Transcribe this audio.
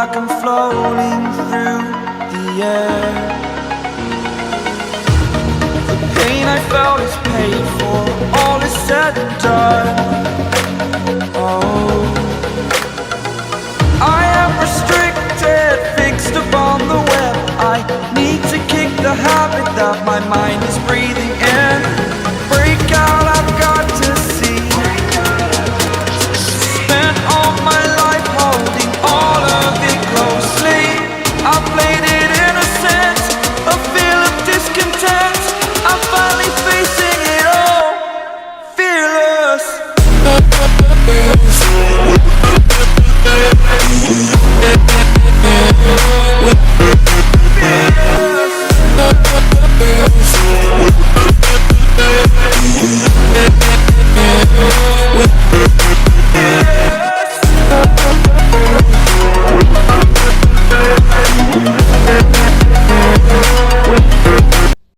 like I'm floating through the air. The pain I felt is paid for, all is said and done. Oh, I am restricted, fixed upon the web. I need to kick the habit that my mind is breathing